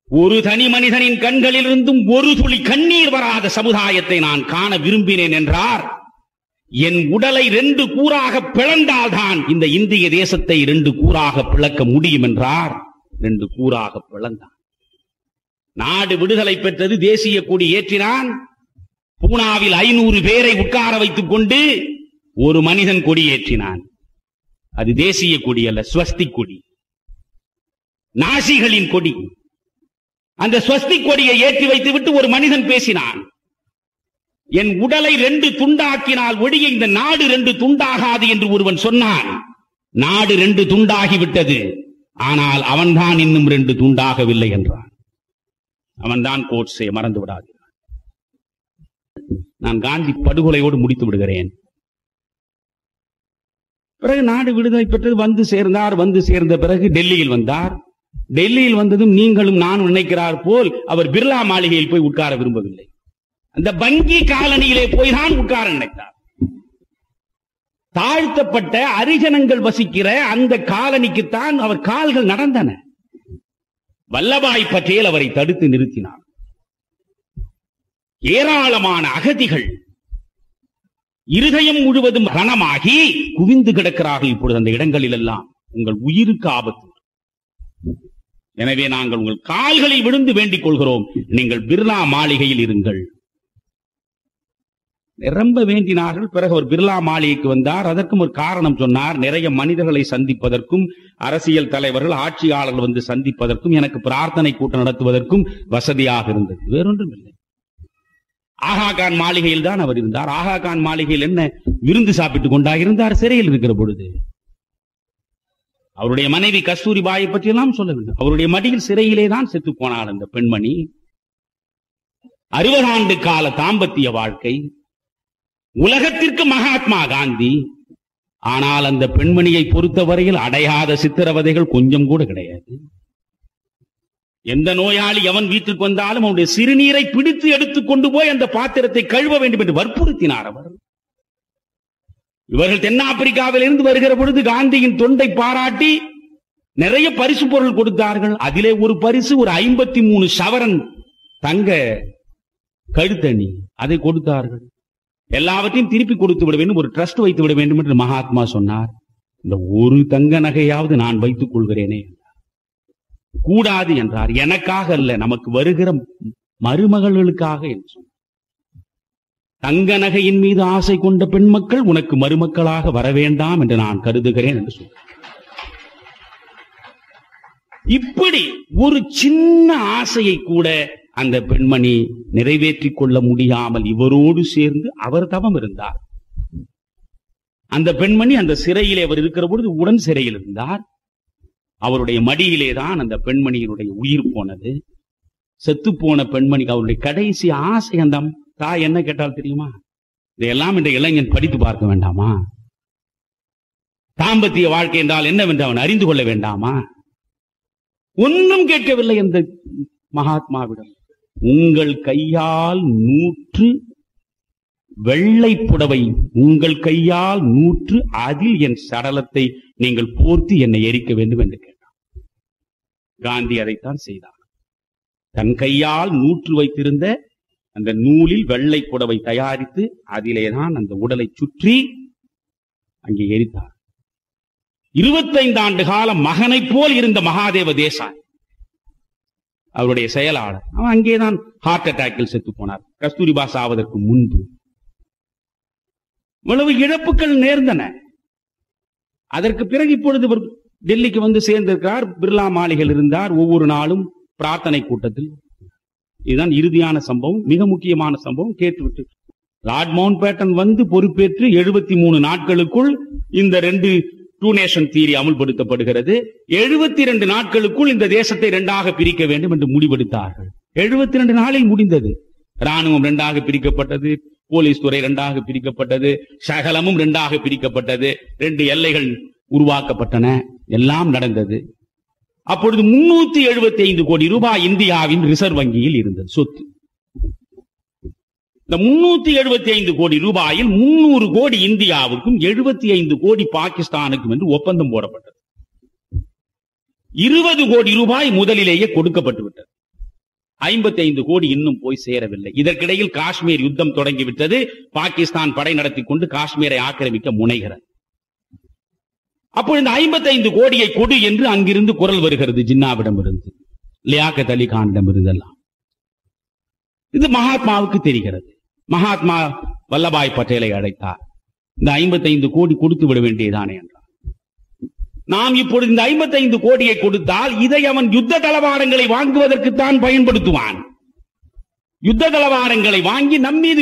ஒரு தனி மனிதனின் கண்களிலிருந்தும் ஒரு துளி கண்ணீர் வராத சமுதாயத்தை நான் காண விரும்பினேன் என்றார். என் உடலை 2 கூறாக பிளந்தால்தான் இந்த இந்திய தேசத்தை 2 கூறாக பிளக்க முடியும் என்றார். 2 கூறாக பிளந்தான். நாடு விடுதலை பெற்றது. தேசிய கொடி ஏற்றினான். பூனாவில் 500 பேரை உட்கார வைத்துக் கொண்டு ஒரு மனிதன் கொடி ஏற்றினான். அது தேசிய கொடி அல்ல, ஸ்வஸ்திக் கொடி, நாசிகளின் கொடி. அந்த ஸ்வஸ்திக் கொடியை ஏற்றி வைத்துவிட்டு ஒரு மனிதன் பேசினான். என் உடலை 2 துண்டாக்கினால் ஒழிய இந்த நாடு 2 துண்டாகாது என்று ஒருவன் சொன்னான். நாடு 2 துண்டாகிவிட்டது. ஆனால் அவன்தான் இன்னும் 2 துண்டாகவில்லை என்றான். அவன்தான் கோட்ஸே, மறந்து விடாது. நான் காந்தி படுகொலையோடு முடித்து விடுகிறேன். பிறகு நாடு விடுதலை பெற்றது. வந்து சேர்ந்தார். வந்து சேர்ந்த பிறகு டெல்லியில் வந்தார். டெல்லியில் வந்ததும் நீங்களும் நானும் நினைக்கிறார் போல் அவர் பிர்லா மாளிகையில் போய் உட்கார விரும்பவில்லை. அந்த வங்கி காலனியிலே போய் தான் உட்கார நினைத்தார். தாழ்த்தப்பட்ட அரிஜனங்கள் வசிக்கிற அந்த காலனிக்குத்தான் அவர் கால்கள் நடந்தன. வல்லபாய் பட்டேல் அவரை தடுத்து நிறுத்தினார். ஏராளமான அகதிகள் இருதயம் முழுவதும் ரணமாகி குவிந்து கிடக்கிறார்கள். இப்பொழுது அந்த இடங்களில் எல்லாம் உங்கள் உயிருக்கு ஆபத்து. எனவே நாங்கள் உங்கள் கால்களில் விழுந்து வேண்டிக் கொள்கிறோம், நீங்கள் பிர்லா மாளிகையில் இருங்கள். ரொம்ப வேண்டினார்கள். பிறகு அவர் பிர்லா மாளிகைக்கு வந்தார். அதற்கும் ஒரு காரணம் சொன்னார். நிறைய மனிதர்களை சந்திப்பதற்கும், அரசியல் தலைவர்கள், ஆட்சியாளர்கள் வந்து சந்திப்பதற்கும், எனக்கு பிரார்த்தனை கூட்டம் நடத்துவதற்கும் வசதியாக இருந்தது. வேறொன்றும் இல்லை. ஆகா கான் மாளிகையில் தான் அவர் இருந்தார். ஆகா கான் மாளிகையில் என்ன விருந்து சாப்பிட்டுக் கொண்டா இருந்தார்? சிறையில் இருக்கிற பொழுது. அவருடைய மனைவி கஸ்தூரிபாயை பற்றி எல்லாம் சொல்ல வேண்டும். அவருடைய மடியில் சிறையிலே தான் செத்து போனார் அந்த பெண்மணி. 60 ஆண்டு கால தாம்பத்திய வாழ்க்கை. உலகத்திற்கு மகாத்மா காந்தி. ஆனால் அந்த பெண்மணியை பொறுத்தவரையில் அடையாத சித்திரவதைகள் கொஞ்சம் கூட கிடையாது. எந்த நோயாளி எவன் வீட்டுக்கு வந்தாலும் அவனுடைய சிறுநீரை பிடித்து எடுத்துக் கொண்டு போய் அந்த பாத்திரத்தை கழுவ வேண்டும் என்று வற்புறுத்தினார் அவர். இவர்கள் தென்னாப்பிரிக்காவில் இருந்து வருகிற பொழுது காந்தியின் தொண்டை பாராட்டி நிறைய பரிசு பொருள் கொடுத்தார்கள். அதிலே ஒரு பரிசு ஒரு 53 சவரன் தங்க கழுத்தணி, அதை கொடுத்தார்கள். எல்லாவற்றையும் திருப்பி கொடுத்து விட வேண்டும், ஒரு ட்ரஸ்ட் வைத்து விட வேண்டும் என்று மகாத்மா சொன்னார். இந்த ஒரு தங்க நகையாவது நான் வைத்துக் கொள்கிறேனே என்றார். கூடாது என்றார். எனக்காக அல்ல, நமக்கு வருகிற மருமகளுக்காக என்று சொன்னார். தங்க நகையின் மீது ஆசை கொண்ட பெண் மக்கள் உனக்கு மருமக்களாக வர வேண்டாம் என்று நான் கருதுகிறேன் என்று சொன்னார். இப்படி ஒரு சின்ன ஆசையை கூட அந்த பெண்மணி நிறைவேற்றிக் கொள்ள முடியாமல் இவரோடு சேர்ந்து அவர் தவம் இருந்தார். அந்த பெண்மணி அந்த சிறையிலே அவர் இருக்கிற பொழுது உடன் சிறையில் இருந்தார். அவருடைய மடியிலே தான் அந்த பெண்மணியினுடைய உயிர் போனது. செத்து போன பெண்மணிக்கு அவருடைய கடைசி ஆசை, அந்த தாய் என்ன கேட்டால் தெரியுமா? இதையெல்லாம் இந்த இளைஞன் படித்து பார்க்க வேண்டாமா? தாம்பத்திய வாழ்க்கை என்றால் என்னவென்று அவன் அறிந்து கொள்ள வேண்டாமா? ஒன்றும் கேட்கவில்லை அந்த மகாத்மாவிடம். உங்கள் கையால் 100 வெள்ளை புடவை, உங்கள் கையால் 100, அதில் என் சடலத்தை நீங்கள் போர்த்தி என்னை எரிக்க வேண்டும் என்று கேட்டார். காந்தி அதைத்தான் செய்தார். தன் கையால் 100 வைத்திருந்த அந்த நூலில் வெள்ளை புடவை தயாரித்து அதிலேதான் அந்த உடலை சுற்றி அங்கே எரித்தார். 25 ஆண்டு காலம் மகனை போல் இருந்த மகாதேவ தேசாய் அவருடைய செயலாளர், அவன் அங்கேதான் ஹார்ட் அட்டாக்கில் செத்து போனார் கஸ்தூரிபா சாவதற்கு முன்பு. இவ்வளவு இழப்புகள் நேர்ந்தன. அதற்கு பிறகு இப்பொழுது இவர் டெல்லிக்கு வந்து சேர்ந்திருக்கிறார். பிர்லா மாளிகையில் இருந்தார். ஒவ்வொரு நாளும் பிரார்த்தனை கூட்டத்தில். இதுதான் இறுதியான சம்பவம், மிக முக்கியமான சம்பவம். கேட்டுவிட்டு லார்ட் மவுண்ட் பேட்டன் வந்து பொறுப்பேற்று 73 நாட்களுக்குள் இந்த 2 நேஷன் தியரி அமுல்படுத்தப்படுகிறது. 72 நாட்களுக்குள் இந்த தேசத்தை 2ஆக பிரிக்க வேண்டும் என்று முடிவெடுத்தார்கள். 72 நாளில் முடிந்தது. ராணுவம் 2ஆக பிரிக்கப்பட்டது, போலீஸ் துறை 2ஆக பிரிக்கப்பட்டது, சகலமும் 2ஆக பிரிக்கப்பட்டது, 2 எல்லைகள் உருவாக்கப்பட்டன, எல்லாம் நடந்தது. அப்பொழுது 375 கோடி ரூபாய் இந்தியாவின் ரிசர்வ் வங்கியில் இருந்தது சொத்து. இந்த 375 கோடி ரூபாயில் 300 கோடி இந்தியாவுக்கும் 75 கோடி பாகிஸ்தானுக்கும் என்று ஒப்பந்தம் போடப்பட்டது. 20 கோடி ரூபாய் முதலிலேயே கொடுக்கப்பட்டு விட்டது. 55 கோடி இன்னும் போய் சேரவில்லை. இதற்கிடையில் காஷ்மீர் யுத்தம் தொடங்கிவிட்டது. பாகிஸ்தான் படை நடத்தி கொண்டு காஷ்மீரை ஆக்கிரமிக்க முனைகிறது. அப்போ இந்த 55 கோடியை கொடு என்று அங்கிருந்து குரல் வருகிறது, ஜின்னாவிடம் இருந்து, லியாக்கத் அலி கானிடம் இருந்தெல்லாம். இது மகாத்மாவுக்கு தெரிகிறது. மகாத்மா வல்லபாய் பட்டேலை அழைத்தார். இந்த 55 கோடி கொடுத்து விட வேண்டியதானே என்றார். நாம் இப்பொழுது இந்த 55 கோடியை கொடுத்தால் இதை அவன் யுத்த தளவாடங்களை வாங்குவதற்குத்தான் பயன்படுத்துவான். யுத்த தளவாடங்களை வாங்கி நம்மீது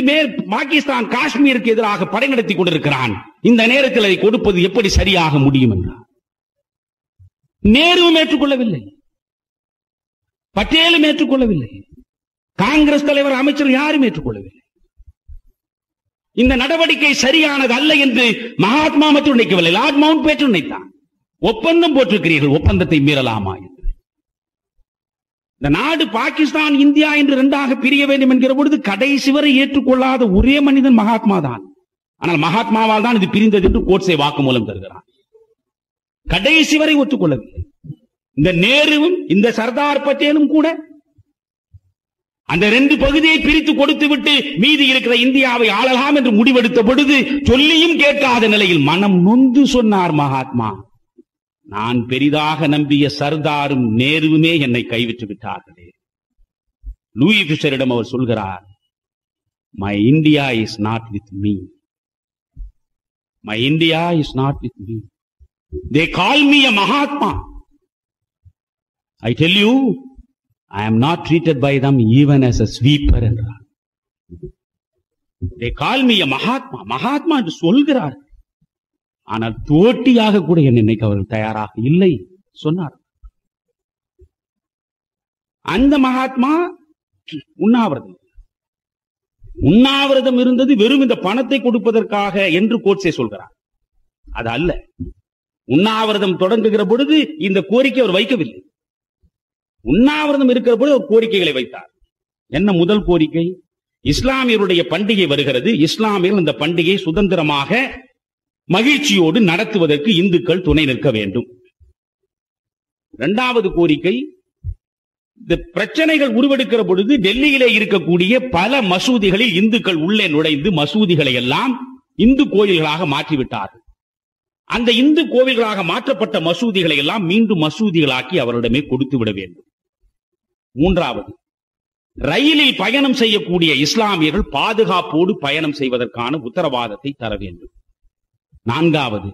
பாகிஸ்தான் காஷ்மீருக்கு எதிராக படை நடத்தி கொண்டிருக்கிறான். இந்த நேரத்தில் அதை கொடுப்பது எப்படி சரியாக முடியும் என்றார். நேருவும் ஏற்றுக்கொள்ளவில்லை, பட்டேலும் ஏற்றுக்கொள்ளவில்லை, காங்கிரஸ் தலைவர், அமைச்சர் யாரும் ஏற்றுக்கொள்ளவில்லை. இந்த நடவடிக்கை சரியானது அல்ல என்று மகாத்மா மட்டும் நினைக்கவில்லை, லார்ட் மவுண்ட் பேட்டன் நினைத்தான். ஒப்பந்தம் போட்டிருக்கிறீர்கள், ஒப்பந்தத்தை மீறலாமா என்று. இந்த நாடு பாகிஸ்தான் இந்தியா என்று 2ஆக பிரிய வேண்டும் என்கிற பொழுது கடைசி வரை ஏற்றுக்கொள்ளாத ஒரே மனிதன் மகாத்மா தான். ஆனால் மகாத்மாவால் தான் இது பிரிந்தது என்று கோட்சே வாக்குமூலம் தருகிறான். கடைசி வரை ஒத்துக்கொள்ளவில்லை. இந்த நேருவும் இந்த சர்தார் பட்டேலும் கூட அந்த 2 பகுதியை பிரித்து கொடுத்து விட்டு மீதி இருக்கிற இந்தியாவை ஆளலாம் என்று முடிவெடுத்த பொழுது சொல்லியும் கேட்காத நிலையில் மனம் நொந்து சொன்னார் மகாத்மா, நான் பெரிதாக நம்பிய சர்தாரும் நேருவுமே என்னை கைவிட்டு விட்டார்களே. லூயி பிஷரிடம் அவர் சொல்கிறார், my India is not with me, my India is not with me, they call me a Mahatma, I tell you I am not treated by them even as a sweeper என்றார். they call me a Mahatma, Mahatma என்று சொல்கிறார், ஆனால் தோட்டியாக கூட என்னை நினைக்க அவர்கள் தயாராக இல்லை சொன்னார். அந்த மகாத்மா உண்ணாவிரதம் இருந்தது வெறும் இந்த பணத்தை கொடுப்பதற்காக என்று கோட்சே சொல்கிறார். அது அல்ல. உண்ணாவிரதம் தொடங்குகிற பொழுது இந்த கோரிக்கை அவர் வைக்கவில்லை. உண்ணாவிரதம் இருக்கிற போது ஒரு கோரிக்கைகளை வைத்தார். என்ன முதல் கோரிக்கை? இஸ்லாமியருடைய பண்டிகை வருகிறது, இஸ்லாமியர்கள் இந்த பண்டிகை சுதந்திரமாக மகிழ்ச்சியோடு நடத்துவதற்கு இந்துக்கள் துணை நிற்க வேண்டும். இரண்டாவது கோரிக்கை, இந்த பிரச்சனைகள் உருவெடுக்கிற பொழுது டெல்லியிலே இருக்கக்கூடிய பல மசூதிகளில் இந்துக்கள் உள்ளே நுழைந்து மசூதிகளை எல்லாம் இந்து கோயில்களாக மாற்றிவிட்டார்கள். அந்த இந்து கோவில்களாக மாற்றப்பட்ட மசூதிகளை எல்லாம் மீண்டும் மசூதிகளாக்கி அவரிடமே கொடுத்து விட வேண்டும். மூன்றாவது, ரயிலில் பயணம் செய்யக்கூடிய இஸ்லாமியர்கள் பாதுகாப்போடு பயணம் செய்வதற்கான உத்தரவாதத்தை தர வேண்டும். நான்காவது,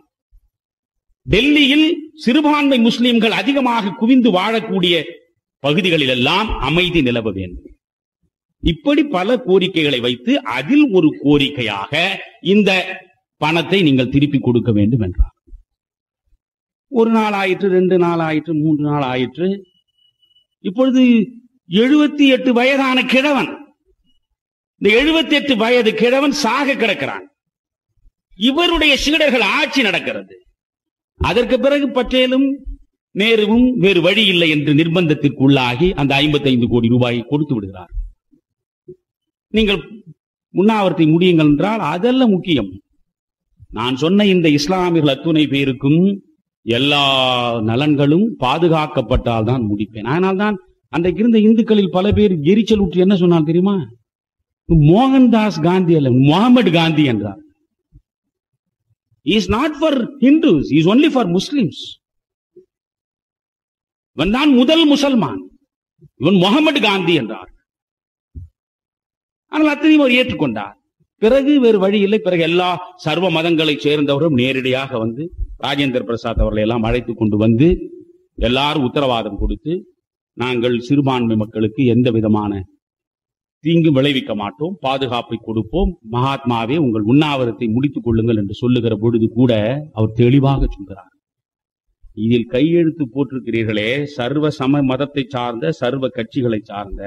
டெல்லியில் சிறுபான்மை முஸ்லிம்கள் அதிகமாக குவிந்து வாழக்கூடிய பகுதிகளில் எல்லாம் அமைதி நிலவ வேண்டும். இப்படி பல கோரிக்கைகளை வைத்து அதில் ஒரு கோரிக்கையாக இந்த பணத்தை நீங்கள் திருப்பி கொடுக்க வேண்டும் என்றார். ஒரு நாள் ஆயிற்று, 2 நாள் ஆயிற்று, 3 நாள் ஆயிற்று. இப்பொழுது 78 வயதான கிழவன், இந்த 78 வயது கிழவன் சாக கிடக்கிறான். இவருடைய சீடர்கள் ஆட்சி நடக்கிறது. அதற்கு பிறகு பட்டேலும் நேருவும் வேறு வழி இல்லை என்று நிர்பந்தத்திற்கு உள்ளாகி அந்த 55 கோடி ரூபாயை கொடுத்து விடுகிறார். நீங்கள் உண்ணாவிரதத்தை முடியுங்கள் என்றால் அதெல்லாம் முக்கியம். நான் சொன்ன இந்த இஸ்லாமியர்கள் அத்துணை பேருக்கும் எல்லா நலன்களும் பாதுகாக்கப்பட்டால் தான் முடிப்பேன். அதனால்தான் அன்றைக்கு இருந்த இந்துக்களில் பல பேர் எரிச்சல் ஊற்றி என்ன சொன்னால் தெரியுமா? மோகன்தாஸ் காந்தி அல்ல, முகமது காந்தி என்றார். He is not for Hindus, he is only for Muslims. இவன் தான் முதல் முசல்மான், இவன் முகமது காந்தி என்றார். ஆனால் அத்தனையும் அவர் ஏற்றுக்கொண்டார். பிறகு வேறு வழி இல்லை. பிறகு எல்லா சர்வ மதங்களை சேர்ந்தவரும் நேரடியாக வந்து ராஜேந்திர பிரசாத் அவர்களை எல்லாம் அழைத்துக் கொண்டு வந்து எல்லாரும் உத்தரவாதம் கொடுத்து, நாங்கள் சிறுபான்மை மக்களுக்கு எந்த விதமான தீங்கு விளைவிக்க மாட்டோம், பாதுகாப்பை கொடுப்போம், மகாத்மாவே உங்கள் உண்ணாவிரத்தை முடித்துக் கொள்ளுங்கள் என்று சொல்லுகிற பொழுது கூட அவர் தெளிவாக சொல்கிறார், இதில் கையெழுத்து போட்டிருக்கிறீர்களே சர்வ சம மதத்தை சார்ந்த சர்வ கட்சிகளை சார்ந்த,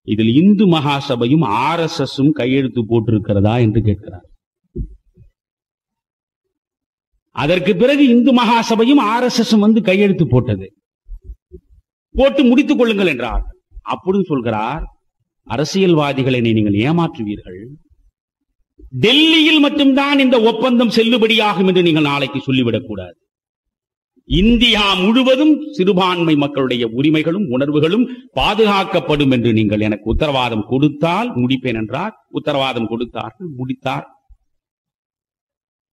இதில் இந்து மகாசபையும் RSSம் கையெழுத்து போட்டிருக்கிறதா என்று கேட்கிறார். அதற்கு பிறகு இந்து மகாசபையும் RSSம் வந்து கையெழுத்து போட்டது. போட்டு முடித்துக் கொள்ளுங்கள் என்றார். அப்பொழுது சொல்கிறார், அரசியல்வாதிகளை நீங்கள் ஏமாற்றுவீர்கள், டெல்லியில் மட்டும்தான் இந்த ஒப்பந்தம் செல்லுபடியாகும் என்று நீங்கள் நாளைக்கு சொல்லிவிடக் கூடாது. இந்தியா முழுவதும் சிறுபான்மை மக்களுடைய உரிமைகளும் உணர்வுகளும் பாதுகாக்கப்படும் என்று நீங்கள் எனக்கு உத்தரவாதம் கொடுத்தால் முடிப்பேன் என்றார். உத்தரவாதம் கொடுத்தார்கள், முடித்தார்.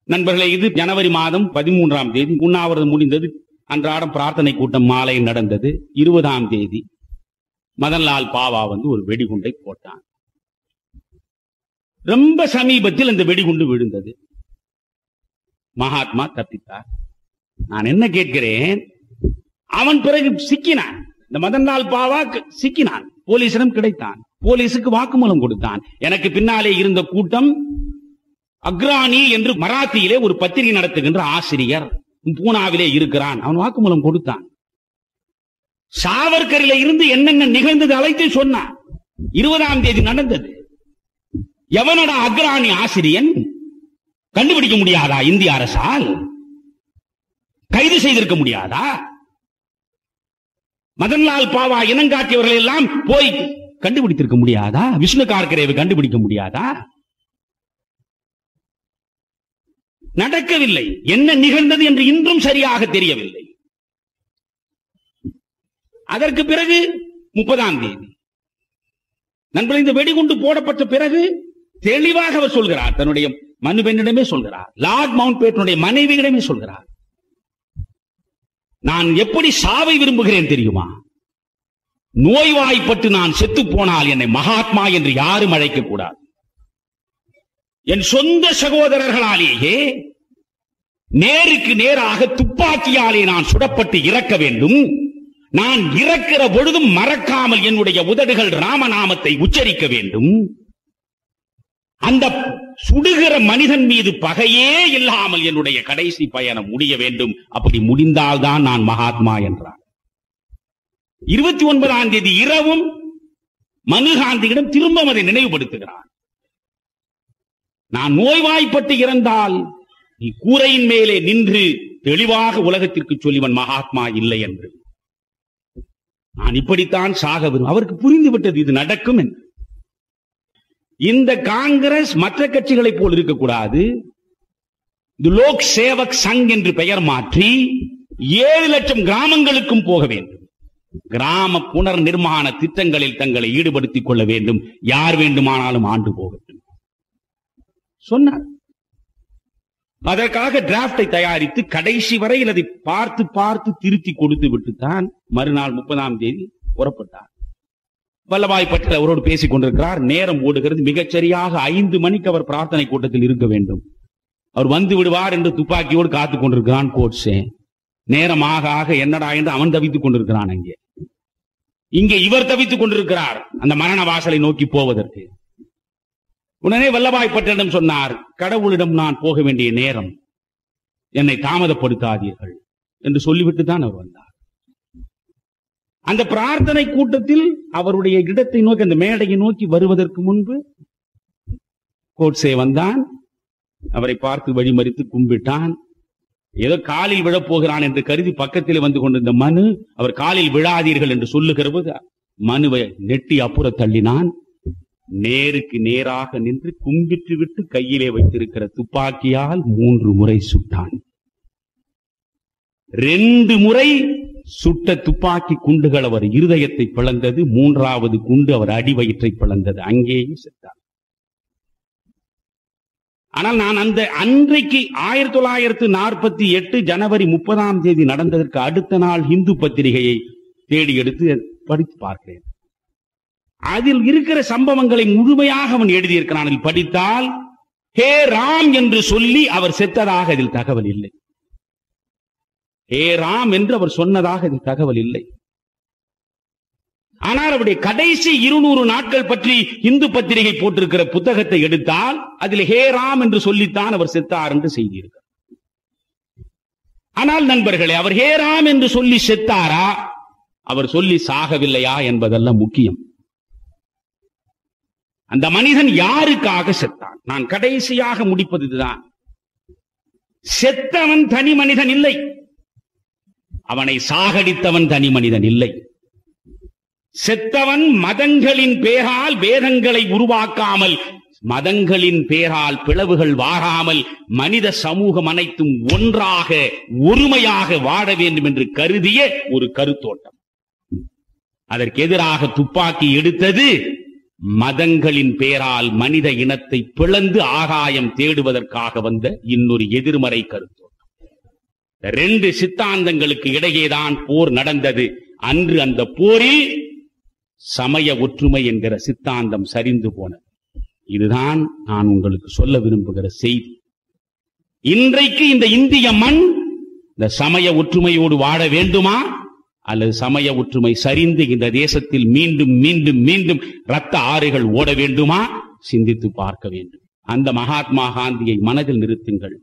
நண்பர்களே, இது ஜனவரி மாதம் 13ஆம் தேதி உண்ணாவிரதம் முடிந்தது. அன்றாடம் பிரார்த்தனை கூட்டம் மாலை நடந்தது. 20ஆம் தேதி மதன்லால் பாவா வந்து ஒரு வெடிகுண்டை போட்டான். ரொம்ப சமீபத்தில் அந்த வெடிகுண்டு விழுந்தது. மகாத்மா தப்பித்தார். நான் என்ன கேட்கிறேன், அவன் பிறகு சிக்கினான். இந்த மதன்லால் பாவா சிக்கினான், போலீசிடம் கிடைத்தான், போலீசுக்கு வாக்குமூலம் கொடுத்தான். எனக்கு பின்னாலே இருந்த கூட்டம் அக்ரானி என்று மராத்தியிலே ஒரு பத்திரிகை நடத்துகின்ற ஆசிரியர் பூனாவிலே இருக்கிறான், அவன் வாக்குமூலம் கொடுத்தான். சாவர்கரில இருந்து என்னென்ன நிகழ்ந்தது அழைத்து சொன்னான். 20ஆம் தேதி நடந்தது. எவனோட அக்ரானி ஆசிரியன் கண்டுபிடிக்க முடியாதா? இந்திய அரசால் கைது செய்திருக்க முடியாதா? மதன்லால் பாவா இனங்காட்டியவர்கள் எல்லாம் போய் கண்டுபிடித்திருக்க முடியாதா? விஷ்ணு கார்கரேவை கண்டுபிடிக்க முடியாதா? நடக்கவில்லை. என்ன நிகழ்ந்தது என்று இன்றும் சரியாக தெரியவில்லை. அதற்கு பிறகு 30ஆம் தேதி நண்பர்கள், இந்த வெடிகுண்டு போடப்பட்ட பிறகு தெளிவாக அவர் சொல்கிறார், தன்னுடைய மனுபெண்ணிடமே சொல்கிறார், லார்ட் மவுண்ட் பேட்டனுடைய மனைவியிடமே சொல்கிறார், நான் எப்படி சாவை விரும்புகிறேன் தெரியுமா? நோய்வாய்ப்பட்டு நான் செத்து போனால் என்னை மகாத்மா என்று யாரும் அழைக்க கூடாது. என் சொந்த சகோதரர்களாலேயே நேருக்கு நேராக துப்பாக்கியாலே நான் சுடப்பட்டு இறக்க வேண்டும். நான் இறக்கிற பொழுதும் மறக்காமல் என்னுடைய உதடுகள் ராமநாமத்தை உச்சரிக்க வேண்டும். அந்த சுடுகிற மனிதன் மீது பகையே இல்லாமல் என்னுடைய கடைசி பயணம் முடிய வேண்டும். அப்படி முடிந்தால்தான் நான் மகாத்மா என்றார். 29ஆம் தேதி இரவும் மனு காந்தியிடம் திரும்ப அதை நினைவுபடுத்துகிறார். நான் நோய்வாய்ப்பட்டு இறந்தால் நீ கூரையின் மேலே நின்று தெளிவாக உலகத்திற்கு சொல்லிவன் மகாத்மா இல்லை என்று. நான் இப்படித்தான் சாக விரும்புகிறேன். அவருக்கு புரிந்து விட்டது இது நடக்கும் என்று. இந்த காங்கிரஸ் மற்ற கட்சிகளைப் போல் இருக்கக்கூடாது. இது லோக் சேவக் சங் என்று பெயர் மாற்றி 7 லட்சம் கிராமங்களுக்கும் போக வேண்டும். கிராம புனர் நிர்மாண திட்டங்களில் தங்களை ஈடுபடுத்திக் கொள்ள வேண்டும். யார் வேண்டுமானாலும் ஆண்டு போகட்டும் சொன்னார். அதற்காக டிராப்டை தயாரித்து கடைசி வரையில் அதை பார்த்து பார்த்து திருத்தி கொடுத்து விட்டுத்தான் மறுநாள் 30ஆம் தேதி புறப்பட்டார். வல்லபாய் பட்டேல் அவரோடு பேசிக் கொண்டிருக்கிறார். நேரம் ஓடுகிறது. மிகச்சரியாக 5 மணிக்கு அவர் பிரார்த்தனை கூட்டத்தில் இருக்க வேண்டும். அவர் வந்து விடுவார் என்று துப்பாக்கியோடு காத்துக் கொண்டிருக்கிறான் கோட்சே. நேரம் ஆக ஆக என்னடா என்று அவன் தவித்துக் கொண்டிருக்கிறான். இங்கே இவர் தவித்துக் கொண்டிருக்கிறார் அந்த மரண வாசலை நோக்கி போவதற்கு. உடனே வல்லபாய் பட்டேலிடம் சொன்னார், கடவுளிடம் நான் போக வேண்டிய நேரம், என்னை தாமதப்படுத்தாதீர்கள் என்று சொல்லிவிட்டு தான் அவர் வந்தார். அந்த பிரார்த்தனை கூட்டத்தில் அவருடைய இடத்தை நோக்கி, அந்த மேடையை நோக்கி வருவதற்கு முன்பு கோட்சே வந்தான். அவரை பார்த்து வழிமறித்து கும்பிட்டான். ஏதோ காலில் விழப்போகிறான் என்று கருதி பக்கத்தில் வந்து கொண்டிருந்த மனு, அவர் காலில் விழாதீர்கள் என்று சொல்லுகிற போது மனுவை நெட்டி அப்புற தள்ளினான். நேருக்கு நேராக நின்று கும்பிட்டு விட்டு கையிலே வைத்திருக்கிற துப்பாக்கியால் 3 முறை சுட்டான். 2 முறை சுட்ட துப்பாக்கி குண்டுகள் அவர் இருதயத்தை பிளந்தது. 3வது குண்டு அவர் அடிவயிற்றை பிளந்தது. அங்கேயே செத்தார். ஆனால் நான் அந்த அன்றைக்கு 1948 ஜனவரி 30ஆம் தேதி நடந்ததற்கு அடுத்த நாள் இந்து பத்திரிகையை தேடி எடுத்து படித்து பார்க்கிறேன். அதில் இருக்கிற சம்பவங்களை முழுமையாக அவன் எழுதியிருக்கிறான். அதில் படித்தால் ஹே ராம் என்று சொல்லி அவர் செத்ததாக அதில் தகவல் இல்லை. ஹே ராம் என்று அவர் சொன்னதாக அதில் தகவல் இல்லை. ஆனால் அவருடைய கடைசி 200 நாட்கள் பற்றி இந்து பத்திரிகை போட்டிருக்கிற புத்தகத்தை எடுத்தால் அதில் ஹே ராம் என்று சொல்லித்தான் அவர் செத்தார் என்று செய்திருக்கிறார். ஆனால் நண்பர்களே, அவர் ஹே ராம் என்று சொல்லி செத்தாரா, அவர் சொல்லி சாகவில்லையா என்பதெல்லாம் முக்கியம். அந்த மனிதன் யாருக்காக செத்தான்? நான் கடைசியாக முடிப்பது இதுதான். செத்தவன் தனி மனிதன் இல்லை, அவனை சாகடித்தவன் தனி மனிதன் இல்லை. செத்தவன் மதங்களின் பேரால் வேதங்களை உருவாக்காமல், மதங்களின் பேரால் பிளவுகள் வாராமல், மனித சமூகம் அனைத்தும் ஒன்றாக ஒருமையாக வாழ வேண்டும் என்று கருதிய ஒரு கருத்தோட்டம். அதற்கு எதிராக துப்பாக்கி எடுத்தது மதங்களின் பேரால் மனித இனத்தை பிளந்து ஆகாயம் தேடுவதற்காக வந்த இன்னொரு எதிர்மறை கருத்தோட்டம். 2 சித்தாந்தங்களுக்கு இடையேதான் போர் நடந்தது. அன்று அந்த போரில் சமய ஒற்றுமை என்கிற சித்தாந்தம் சரிந்து போனது. இதுதான் நான் உங்களுக்கு சொல்ல விரும்புகிற செய்தி. இன்றைக்கு இந்த இந்திய மண் இந்த சமய ஒற்றுமையோடு வாழ வேண்டுமா, அல்லது சமய ஒற்றுமை சரிந்து இந்த தேசத்தில் மீண்டும் மீண்டும் மீண்டும் இரத்த ஆறுகள் ஓட வேண்டுமா? சிந்தித்து பார்க்க வேண்டும். அந்த மகாத்மா காந்தியை மனதில் நிறுத்துங்கள்.